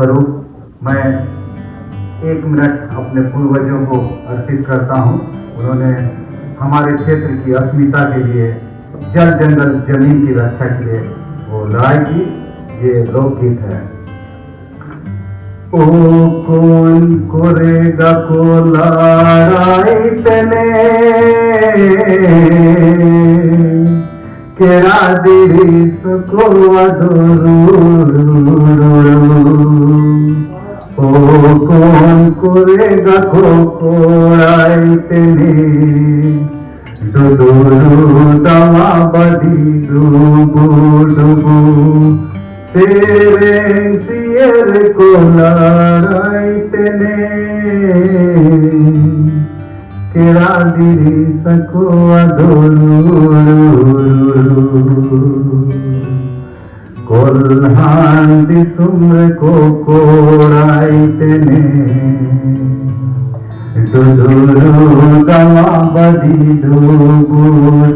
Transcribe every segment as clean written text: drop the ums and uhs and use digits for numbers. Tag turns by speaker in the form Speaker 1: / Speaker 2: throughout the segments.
Speaker 1: स्वरूप मैं 1 मिनट अपने पूर्वजों को अर्पित करता हूँ। उन्होंने हमारे क्षेत्र की अस्मिता के लिए, जल जंगल जमीन की रक्षा के लिए वो लड़ाई की। ये लोकगीत है। ओ कौन करेगा को लड़ाई तने केरा दिरिस को ओ कौन करेगा को लड़ाई तने डुडुरु दवा बदी डुबू डुबू तेरे सियर को लड़ाई तने केरा दिरी सको कोल्हान दिसुम्र को कोड़ाई तने डुडुरु दवा बदी डुबू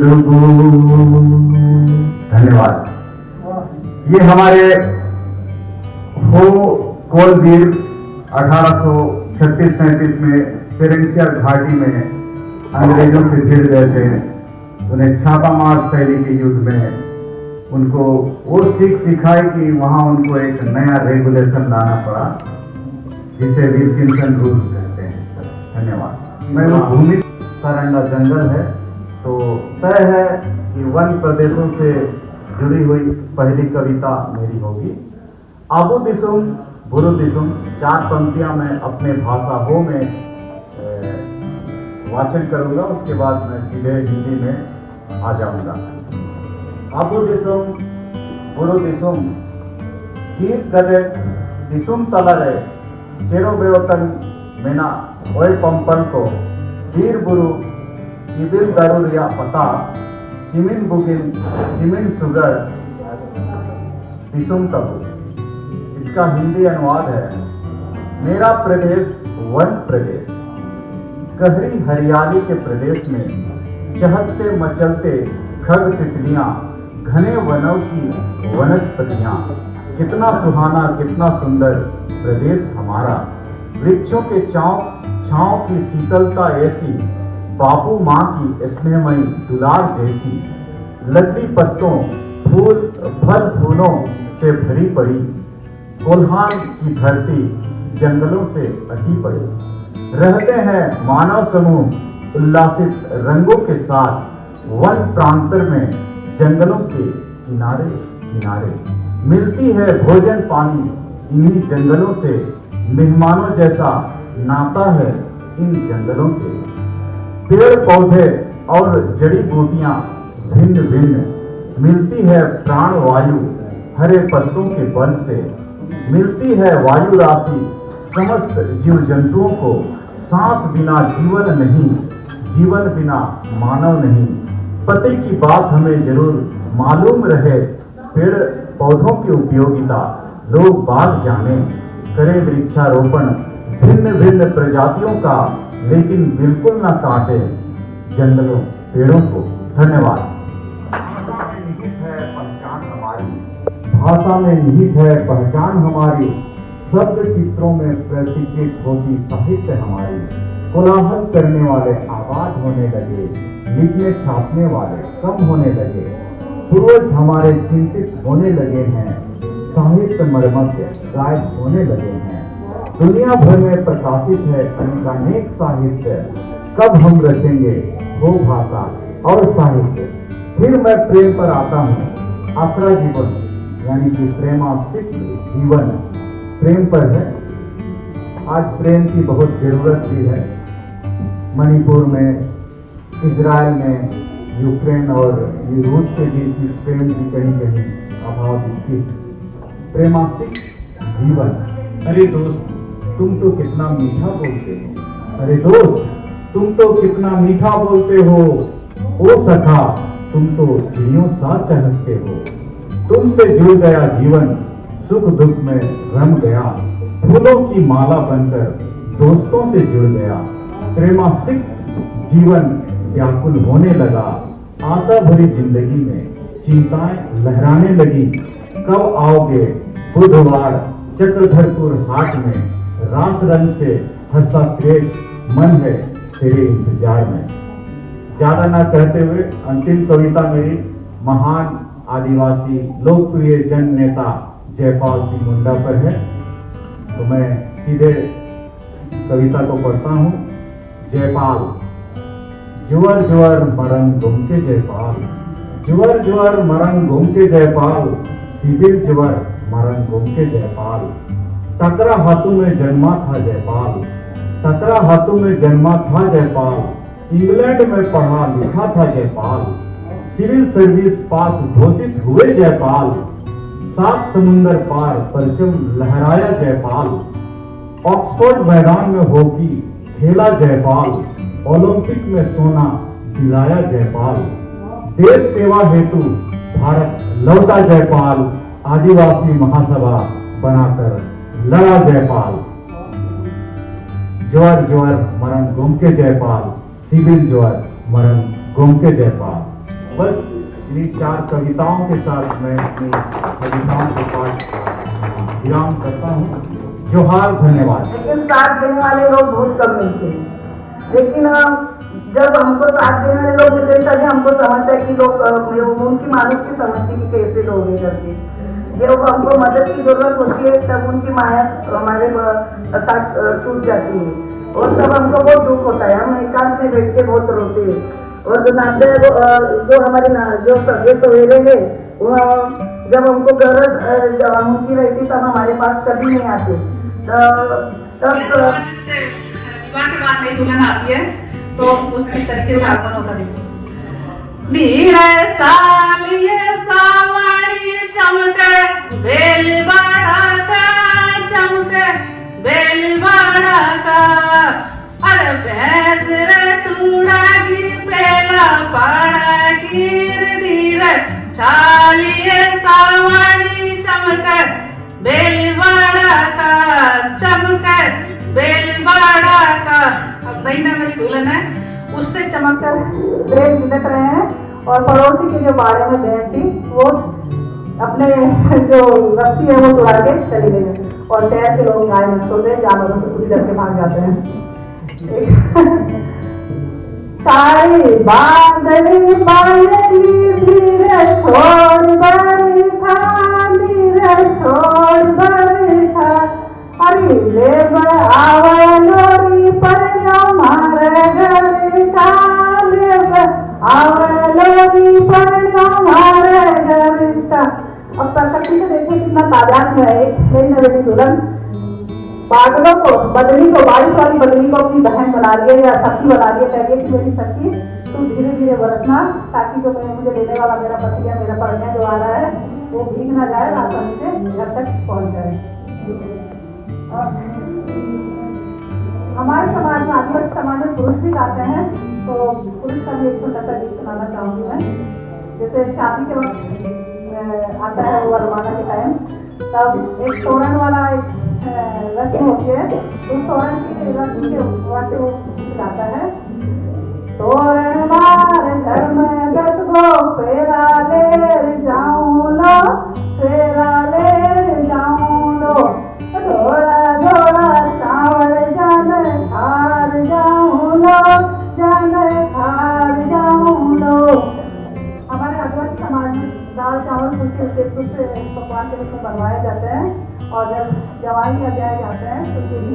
Speaker 1: डुबू। धन्यवाद। ये हमारे हो कोलवीर 1836-37 में पेरेंटियर घाटी में अंग्रेजों से भिड़ गए थे। उन्हें छापामार शैली के युद्ध में उनको वो सीख सिखाई कि वहां उनको एक नया रेगुलेशन लाना पड़ा, जिसे विल्किंसन रूल कहते हैं। धन्यवाद। मैं वो भूमि सारंगा जंगल है तो तय है कि वन प्रदेशों से जुड़ी हुई पहली कविता मेरी होगी। आबू दिसुम बुरु दिसुम, 4 पंक्तियां मैं अपने भाषा हो में वाचन करूंगा, उसके बाद मैं सीधे हिंदी में आ जाऊंगा। आबू दिसुम बुरु दिसुम जीत गले दिसुम तलरे चेरो बेवतन मेना ओए पंपल को वीर बुरु इबिल दरुरिया पता चिमिन बुगिन चिमिन सुगर दिसुम तबू। इसका हिंदी अनुवाद है, मेरा प्रदेश वन प्रदेश, गहरी हरियाली के प्रदेश में चहकते मचलते खग तितलियां, घने वनों की वनस्पतियां, कितना सुहाना कितना सुंदर प्रदेश हमारा। वृक्षों के छांव की शीतलता ऐसी, बापू माँ की स्नेहमयी दुलार जैसी, लकड़ी पत्तों फूल फल फूलों से भरी पड़ी, कोल्हान की धरती जंगलों से अटी पड़ी। रहते हैं मानव समूह उल्लासित रंगों के साथ वन प्रांतर में जंगलों के किनारे किनारे। मिलती है भोजन पानी इन्हीं जंगलों से, मेहमानों जैसा नाता है इन जंगलों से। पेड़ पौधे और जड़ी बूटियां भिन्न भिन्न, मिलती है प्राण वायु हरे पत्तों के बल से। मिलती है वायु राशि समस्त जीव जंतुओं को, सांस बिना जीवन नहीं, जीवन बिना मानव नहीं। पति की बात हमें जरूर मालूम रहे, पेड़ पौधों की उपयोगिता लोग बाग जाने। करें वृक्षारोपण भिन्न भिन्न प्रजातियों का, लेकिन बिल्कुल न काटे जंगलों पेड़ों को। धन्यवाद। भाषा में निहित है पहचान हमारी, भाषा में निहित है पहचान हमारी, शब्द चित्रों में प्रतीक्षित होती साहित्य हमारी। कोलाहल करने वाले आबाद होने लगे, लिखने छापने वाले कम होने लगे। पूर्वज हमारे चिंतित होने लगे हैं, साहित्य मर्मज्ञ गायब होने लगे हैं। दुनिया भर में प्रकाशित है अनेक साहित्य, कब हम रचेंगे वो भाषा और साहित्य। फिर मैं प्रेम पर आता हूँ, आसरा जीवन यानी कि प्रेमास्तिक जीवन प्रेम पर है। आज प्रेम की बहुत जरूरत भी है। मणिपुर में, इजराइल में, यूक्रेन और रूस के बीच इस प्रेम की कहीं कहीं अभाव दिखती है। प्रेमास्तिक जीवन। अरे दोस्त तुम तो कितना मीठा बोलते हो, अरे दोस्त तुम तो कितना मीठा बोलते हो, ओ सखा तुम तो चिड़ियों सा चहकते हो। तुमसे जुड़ गया जीवन, सुख दुख में रम गया, फूलों की माला बनकर दोस्तों से जुड़ गया। प्रेमास्तिक जीवन व्याकुल होने लगा, आशा भरी जिंदगी में चिंताएं लहराने लगी। कब आओगे बुधवार चक्रधरपुर हाट में रास रंग से हंसा क्रेट मन है तेरे इंतजार में। ज्यादा ना कहते हुए अंतिम कविता मेरी महान आदिवासी लोकप्रिय जन नेता जयपाल सिंह मुंडा पर है, तो मैं सीधे कविता को पढ़ता हूँ। जयपाल। जुवर जुवर मरंग घूम के जयपाल, जुवर जुवर मरंग घूम के जयपाल, सिबिल जुवर मरंग घूम के जयपाल। टकरा हाथों में जन्मा था जयपाल, टकरा हाथों में जन्मा था जयपाल। इंग्लैंड में पढ़ा लिखा था जयपाल, सिविल सर्विस पास घोषित हुए जयपाल। 7 समुंदर पार परचम लहराया जयपाल। ऑक्सफोर्ड मैदान में हॉकी खेला जयपाल, ओलंपिक में सोना दिलाया जयपाल। देश सेवा हेतु भारत लौटा जयपाल, आदिवासी महासभा बनाकर लड़ा जयपाल। ज्वर ज्वर मरण घूम के जयपाल, सिविल ज्वर मरण घूम के जयपाल। बस इन्हीं 4 कविताओं के साथ मैं अपनी कविताओं के पास विराम करता हूँ। जोहार, धन्यवाद।
Speaker 2: लेकिन साथ देने वाले लोग बहुत कम मिलते हैं, लेकिन जब हमको साथ देने वाले लोग मिलते हैं तभी हमको समझता है कि लोग उनकी मानस की समझते कि कैसे लोग ये करते। जब हमको मदद की जरूरत होती है तब उनकी माया हमारे साथ टूट जाती है और तब हमको बहुत दुख होता है। हम एकांत में बैठ के बहुत रोते हैं और जो हमारे जो सगे सवेरे है वो जब हमको गरज उनकी रहती तब हमारे पास कभी नहीं आते। तब
Speaker 3: विवाह के बाद नई दुल्हन आती है तो उस तरीके से आगमन होता है। नीरे चालिए सावणी चमके बेल बड़ा का, चमके बेल बड़ा का। अरे भैंस रे तूड़ा की पेला पड़ा गिर धीरे, चालिए सावणी चमके बेल बड़ा का, चमके बेल बड़ा का। अब नई में मेरी दुल्हन है, उससे चमककर बेल झिलक रहे हैं और पड़ोसी के जो बारे में बहन थी वो अपने जो रस्सी है वो तोड़ा के चली गई है और शहर के लोग गाय नस्लों से जानवरों से पूरी डर के भाग जाते हैं। सारी बादली बादली धीरे छोड़ बड़ी था, धीरे छोड़ बड़ी था। अरे ले आवलोरी पर मारे गरी था, ले आवलोरी पर मारे गरी था। अब प्रकृति से देखिए कितना तादाद में है। एक नई दुल्हन बादलों को, बदली को, बारिश वाली बदली को अपनी बहन बना रही है या सखी बना रही है। कह रही है कि मेरी सखी तू धीरे धीरे बरसना ताकि जो मुझे लेने वाला मेरा पति या मेरा पढ़ने जो आ रहा है वो भीग ना जाए, आसानी से घर तक पहुंच जाए। हमारे समाज में, आदिवासी समाज में पुरुष भी गाते हैं, तो पुरुष का भी एक छोटा सा गीत सुनाना चाहूंगी मैं। जैसे शादी के वक्त आता है वो वरमाला के टाइम, तब एक तोरण वाला एक रस्म होती है, तो तोरण की रस्म के वास्ते वो गाता है। तोरण मार घर में 10 गो फेरा ले जाऊं लो, फेरा ले जाऊं लो। थोड़ा थोड़ा चावल जान खार जाऊं लो, जान खार जाऊं लो। हमारे आदिवासी समाज में दाल चावल दूसरे पकवान के रूप में बनवाए जाते हैं और जब जवाई में जाए जाते हैं तो यही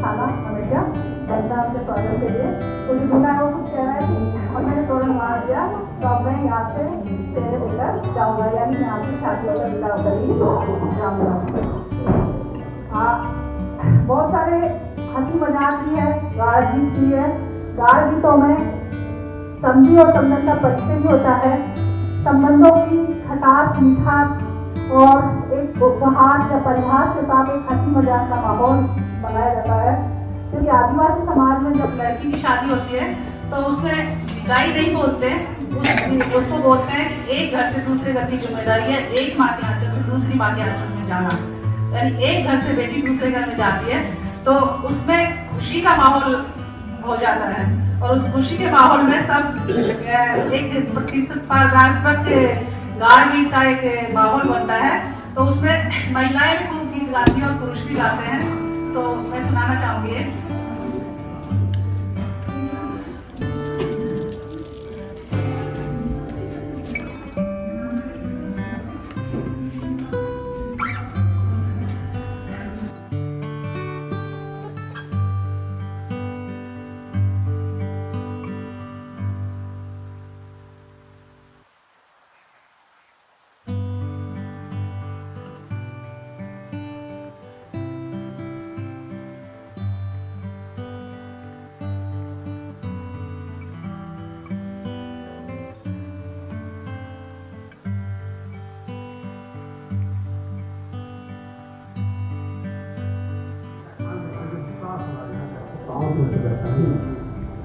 Speaker 3: खाना हमेशा बनता है अपने स्वागत के लिए। तो जो दूल्हा है वो कुछ कह रहा है कि और मैंने तोरण मार दिया तो अब मैं यहाँ से तेरे होकर जाऊँगा, यानी मैं आपकी शादी होकर विदा होकर ही जाऊँगा। हाँ, बहुत सारे हंसी मजाक भी है, गाल गीत भी है। गाल गीतों में समझी और समझन का परिचय भी होता है, संबंधों की खटास मिठास और एक उपहास या परिहास के साथ एक हंसी मजाक का माहौल बनाया जाता है। क्योंकि आदिवासी समाज में जब लड़की की शादी होती है तो उसमें विदाई नहीं बोलते, उसको बोलते हैं एक घर से दूसरे घर की जिम्मेदारी है, एक माँ के आंचल से दूसरी माँ के आंचल में जाना। यानी एक घर से बेटी दूसरे घर में जाती है तो उसमें खुशी का माहौल हो जाता है और उस खुशी के माहौल में सब एक प्रतिस्पर्धात्मक गाल गीत का एक माहौल बनता है। तो उसमें महिलाएं भी खूब गीत गाती हैं और पुरुष भी गाते हैं, तो मैं सुनाना चाहूंगी एक।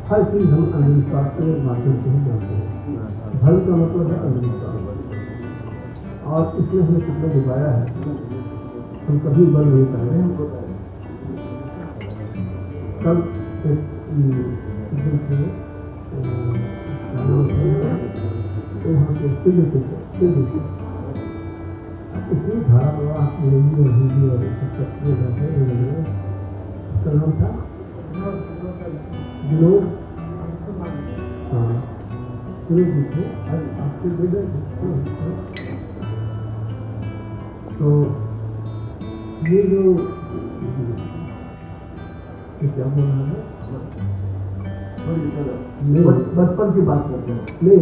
Speaker 4: हर चीज हम अंधविश्वास के माध्यम से ही करते हैं। धर्म का मतलब है अंधविश्वास, और इसमें हमें कितना दिखाया है, हम कभी बल नहीं कर रहे हैं। कल वहाँ पे इतनी धारा हिंदी और हिंदी और उसका नाम था लोग, हाँ थे आपके बेटे। तो ये जो क्या बोल रहा है, बचपन की बात करते हैं, नहीं